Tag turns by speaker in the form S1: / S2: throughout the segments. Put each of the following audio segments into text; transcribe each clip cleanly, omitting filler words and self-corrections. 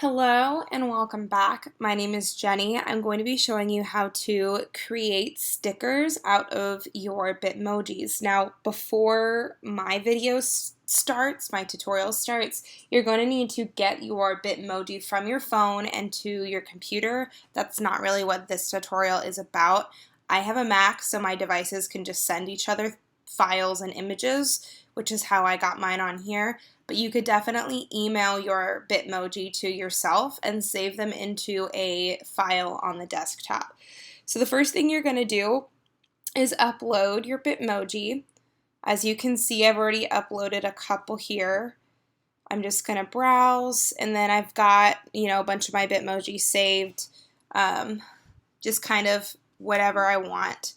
S1: Hello and welcome back. My name is Jenny. I'm going to be showing you how to create stickers out of your Bitmojis. Now, before my video starts, my tutorial starts, you're going to need to get your Bitmoji from your phone and to your computer. That's not really what this tutorial is about. I have a Mac, so my devices can just send each other files and images, which is how I got mine on here. But you could definitely email your Bitmoji to yourself and save them into a file on the desktop. So the first thing you're going to do is upload your Bitmoji. As you can see, I've already uploaded a couple here. I'm just going to browse, and then I've got, a bunch of my Bitmoji saved, just kind of whatever I want.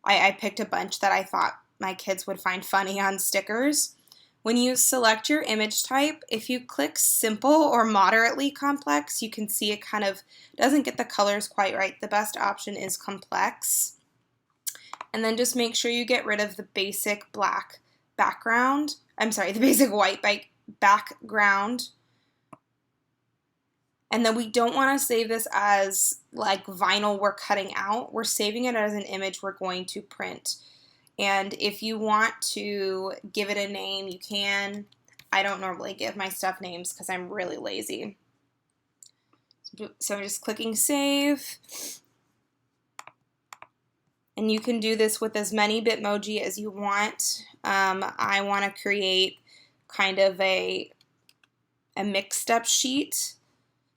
S1: I picked a bunch that I thought my kids would find funny on stickers. When you select your image type, if you click simple or moderately complex, you can see it kind of doesn't get the colors quite right. The best option is complex. And then just make sure you get rid of the basic black background. The basic white background. And then we don't want to save this as like vinyl we're cutting out. We're saving it as an image we're going to print. And if you want to give it a name, you can. I don't normally give my stuff names because I'm really lazy. So I'm just clicking save. And you can do this with as many Bitmoji as you want. I want to create kind of a mixed up sheet.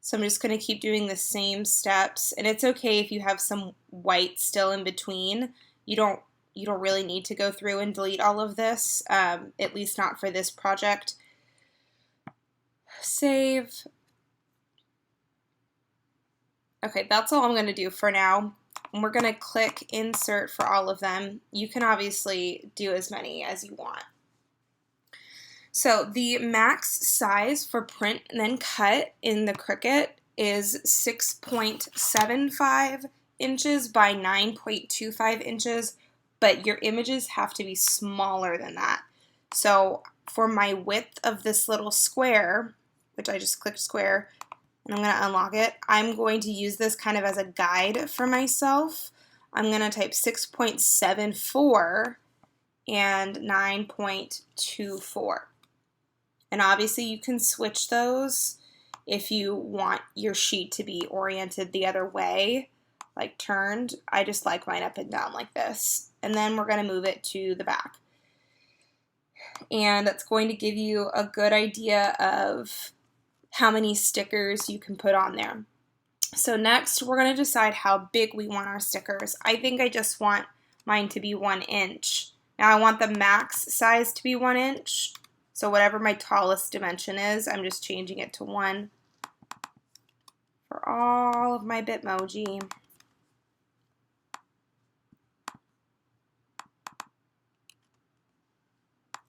S1: So I'm just going to keep doing the same steps. And it's okay if you have some white still in between. You don't really need to go through and delete all of this, at least not for this project. Save. Okay, that's all I'm going to do for now. And we're going to click insert for all of them. You can obviously do as many as you want. So the max size for print and then cut in the Cricut is 6.75 inches by 9.25 inches. But your images have to be smaller than that. So for my width of this little square, which I just clicked square, and I'm going to unlock it, I'm going to use this kind of as a guide for myself. I'm going to type 6.74 and 9.24. And obviously you can switch those if you want your sheet to be oriented the other way, like turned. I just like mine up and down like this. And then we're going to move it to the back. And that's going to give you a good idea of how many stickers you can put on there. So next, we're going to decide how big we want our stickers. I think I just want mine to be 1 inch. Now I want the max size to be 1 inch. So whatever my tallest dimension is, I'm just changing it to 1 for all of my Bitmoji.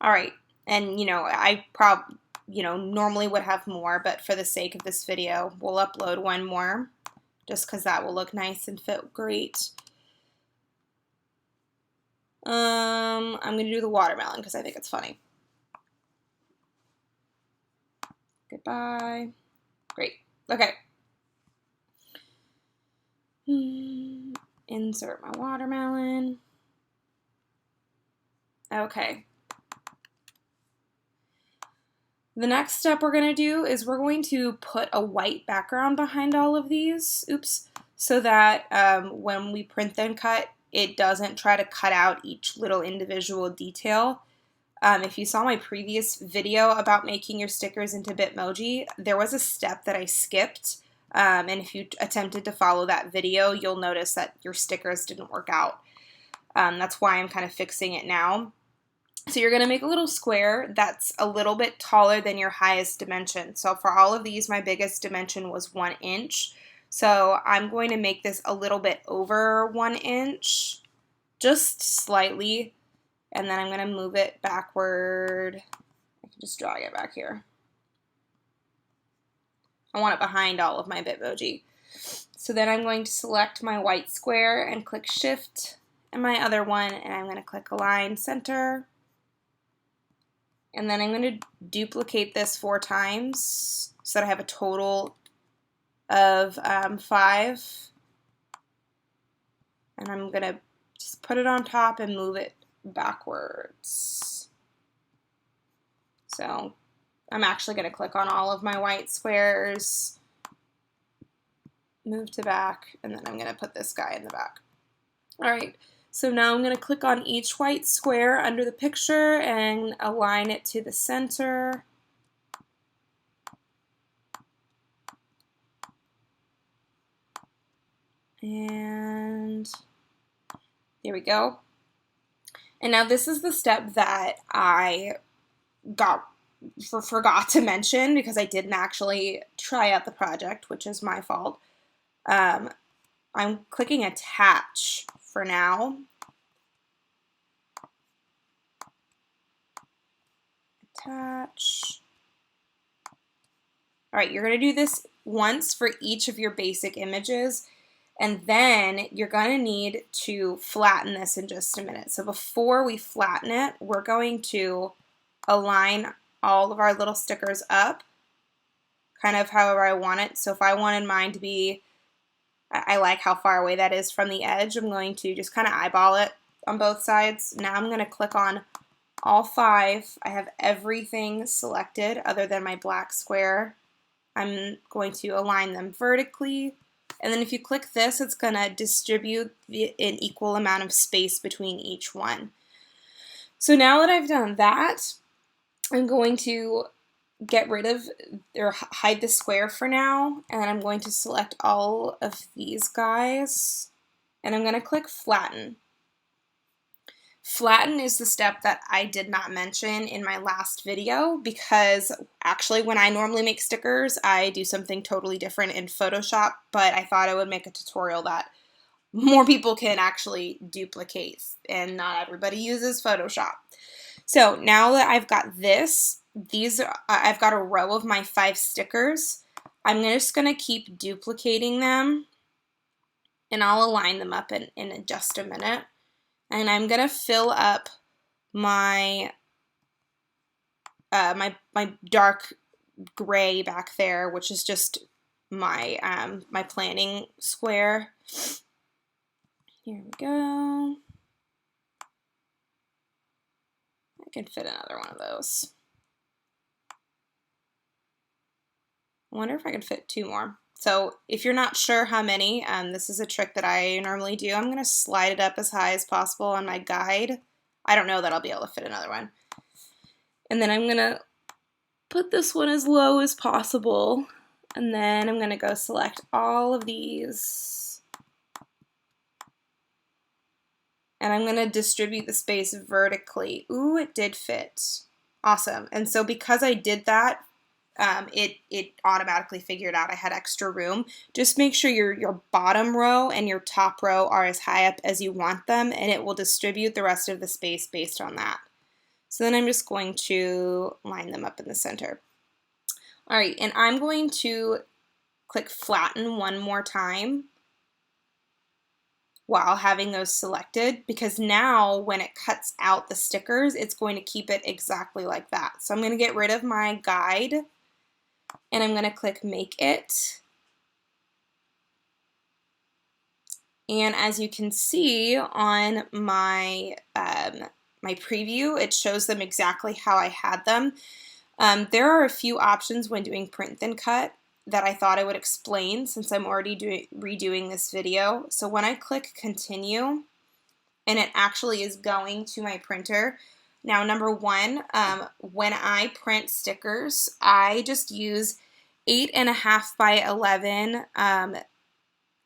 S1: All right, and I normally would have more, but for the sake of this video, we'll upload one more just because that will look nice and fit great. I'm going to do the watermelon because I think it's funny. Goodbye. Great. Okay. Insert my watermelon. Okay. The next step we're going to do is we're going to put a white background behind all of these, so that when we print and cut, it doesn't try to cut out each little individual detail. If you saw my previous video about making your stickers into Bitmoji, there was a step that I skipped, and if you attempted to follow that video, you'll notice that your stickers didn't work out. That's why I'm kind of fixing it now. So you're going to make a little square that's a little bit taller than your highest dimension. So for all of these, my biggest dimension was 1 inch. So I'm going to make this a little bit over 1 inch, just slightly. And then I'm going to move it backward. I can just drag it back here. I want it behind all of my Bitmoji. So then I'm going to select my white square and click Shift and my other one, and I'm going to click Align Center. And then I'm going to duplicate this 4 times so that I have a total of 5, and I'm gonna just put it on top and move it backwards. So I'm actually gonna click on all of my white squares, move to back, and then I'm gonna put this guy in the back. All right, so now I'm gonna click on each white square under the picture and align it to the center. And there we go. And now this is the step that I forgot to mention because I didn't actually try out the project, which is my fault. I'm clicking attach for now. Attach. All right, you're going to do this once for each of your basic images, and then you're going to need to flatten this in just a minute. So before we flatten it, we're going to align all of our little stickers up, kind of however I want it. So if I wanted mine to be, I like how far away that is from the edge, I'm going to just kind of eyeball it on both sides. Now I'm going to click on all 5. I have everything selected other than my black square. I'm going to align them vertically, and then if you click this, it's going to distribute an equal amount of space between each one. So now that I've done that, I'm going to get rid of or hide the square for now, and I'm going to select all of these guys, and I'm going to click flatten. Flatten is the step that I did not mention in my last video because actually when I normally make stickers, I do something totally different in Photoshop, but I thought I would make a tutorial that more people can actually duplicate, and not everybody uses Photoshop. So now that I've got this, I've got a row of my 5 stickers. I'm just going to keep duplicating them, and I'll align them up in just a minute. And I'm gonna fill up my my dark gray back there, which is just my my planning square. Here we go. I can fit another one of those. I wonder if I can fit 2 more. So if you're not sure how many, this is a trick that I normally do. I'm going to slide it up as high as possible on my guide. I don't know that I'll be able to fit another one. And then I'm going to put this one as low as possible. And then I'm going to go select all of these. And I'm going to distribute the space vertically. Ooh, it did fit. Awesome. And so because I did that, it automatically figured out I had extra room. Just make sure your bottom row and your top row are as high up as you want them, and it will distribute the rest of the space based on that. So then I'm just going to line them up in the center. All right, and I'm going to click flatten one more time while having those selected, because now when it cuts out the stickers, it's going to keep it exactly like that. So I'm going to get rid of my guide, and I'm going to click Make It. And as you can see on my my preview, it shows them exactly how I had them. There are a few options when doing print then cut that I thought I would explain since I'm already redoing this video. So when I click Continue, and it actually is going to my printer. Now, number one, when I print stickers, I just use 8.5 by 11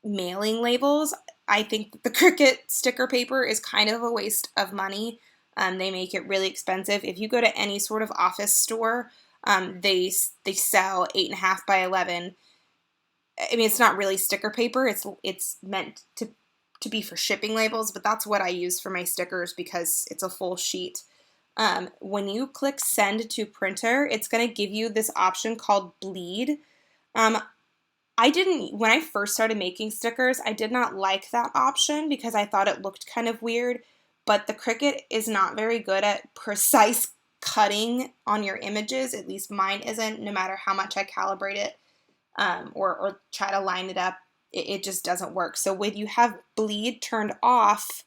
S1: mailing labels. I think the Cricut sticker paper is kind of a waste of money. They make it really expensive. If you go to any sort of office store, they sell 8.5 by 11. I mean, it's not really sticker paper. It's meant to be for shipping labels, but that's what I use for my stickers because it's a full sheet. When you click Send to Printer, it's going to give you this option called Bleed. When I first started making stickers, I did not like that option because I thought it looked kind of weird, but the Cricut is not very good at precise cutting on your images. At least mine isn't, no matter how much I calibrate it. or try to line it up, it just doesn't work. So when you have bleed turned off,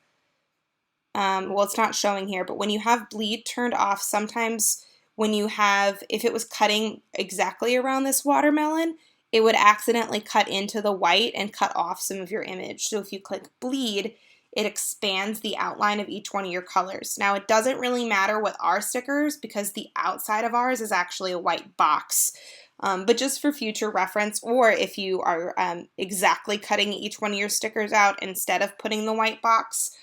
S1: well, it's not showing here, but when you have bleed turned off, sometimes when you have, if it was cutting exactly around this watermelon, it would accidentally cut into the white and cut off some of your image. So if you click bleed, it expands the outline of each one of your colors. Now, it doesn't really matter with our stickers because the outside of ours is actually a white box. But just for future reference, or if you are exactly cutting each one of your stickers out instead of putting the white box,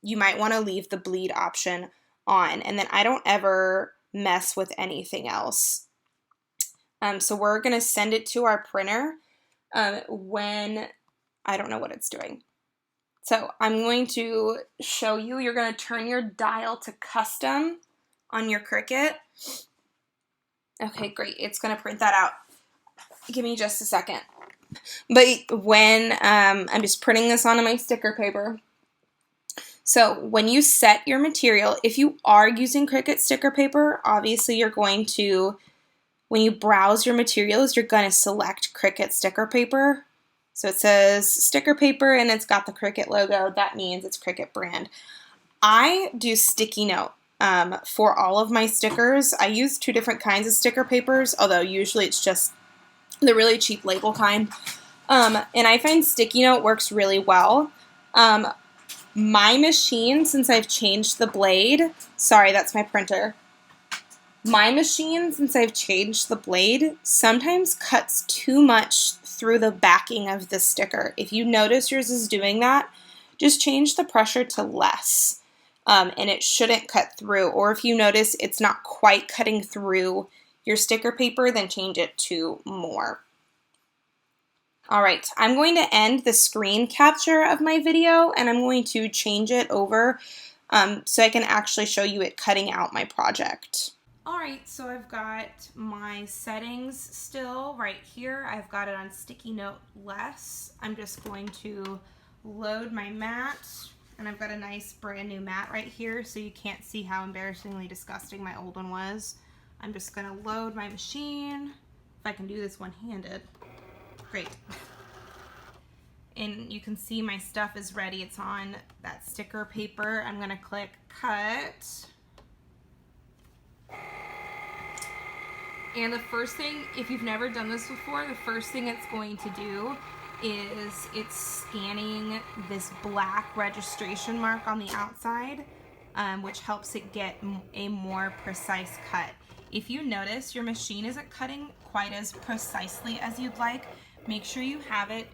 S1: you might want to leave the bleed option on. And then I don't ever mess with anything else. So we're going to send it to our printer when I don't know what it's doing. So I'm going to show you. You're going to turn your dial to custom on your Cricut. Okay, great. It's going to print that out. Give me just a second. But when I'm just printing this onto my sticker paper. So when you set your material, if you are using Cricut sticker paper, obviously you're going to, when you browse your materials, you're going to select Cricut sticker paper. So it says sticker paper and it's got the Cricut logo. That means it's Cricut brand. I do sticky note for all of my stickers. I use 2 different kinds of sticker papers, although usually it's just the really cheap label kind. And I find sticky note works really well. My machine, since I've changed the blade, sorry, that's my printer. My machine, since I've changed the blade, sometimes cuts too much through the backing of the sticker. If you notice yours is doing that, just change the pressure to less, and it shouldn't cut through. Or if you notice it's not quite cutting through your sticker paper, then change it to more. All right, I'm going to end the screen capture of my video and I'm going to change it over so I can actually show you it cutting out my project. All right, so I've got my settings still right here. I've got it on sticky note less. I'm just going to load my mat, and I've got a nice brand new mat right here so you can't see how embarrassingly disgusting my old one was. I'm just gonna load my machine. If I can do this one-handed. Great. And you can see my stuff is ready. It's on that sticker paper. I'm gonna click cut. And the first thing, if you've never done this before, the first thing it's going to do is it's scanning this black registration mark on the outside, which helps it get a more precise cut. If you notice your machine isn't cutting quite as precisely as you'd like, make sure you have it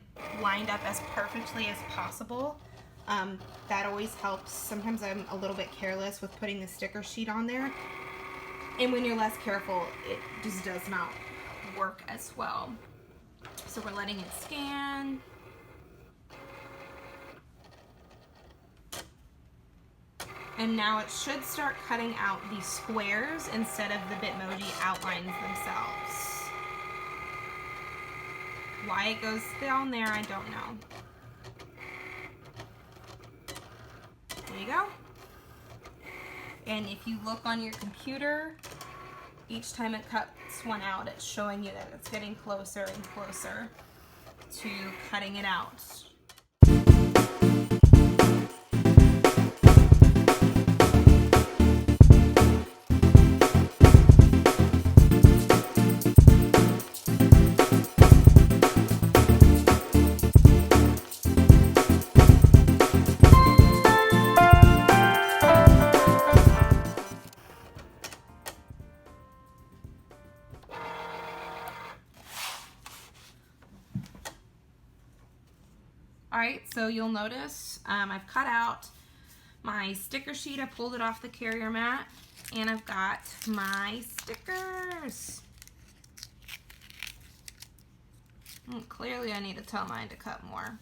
S1: lined up as perfectly as possible. That always helps. Sometimes I'm a little bit careless with putting the sticker sheet on there. And when you're less careful, it just does not work as well. So we're letting it scan. And now it should start cutting out the squares instead of the Bitmoji outlines themselves. Why it goes down there, I don't know. There you go. And if you look on your computer, each time it cuts one out, it's showing you that it's getting closer and closer to cutting it out. Alright, so you'll notice I've cut out my sticker sheet. I pulled it off the carrier mat, and I've got my stickers. Clearly I need to tell mine to cut more.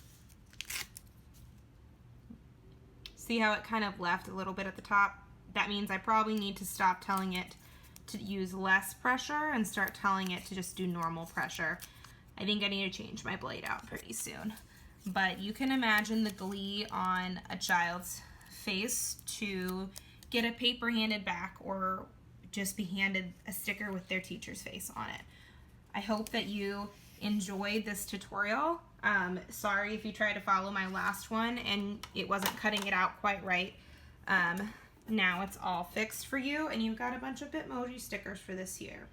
S1: See how it kind of left a little bit at the top? That means I probably need to stop telling it to use less pressure and start telling it to just do normal pressure. I think I need to change my blade out pretty soon. But you can imagine the glee on a child's face to get a paper handed back or just be handed a sticker with their teacher's face on it. I hope that you enjoyed this tutorial. Sorry if you tried to follow my last one and it wasn't cutting it out quite right. Now it's all fixed for you, and you've got a bunch of Bitmoji stickers for this year.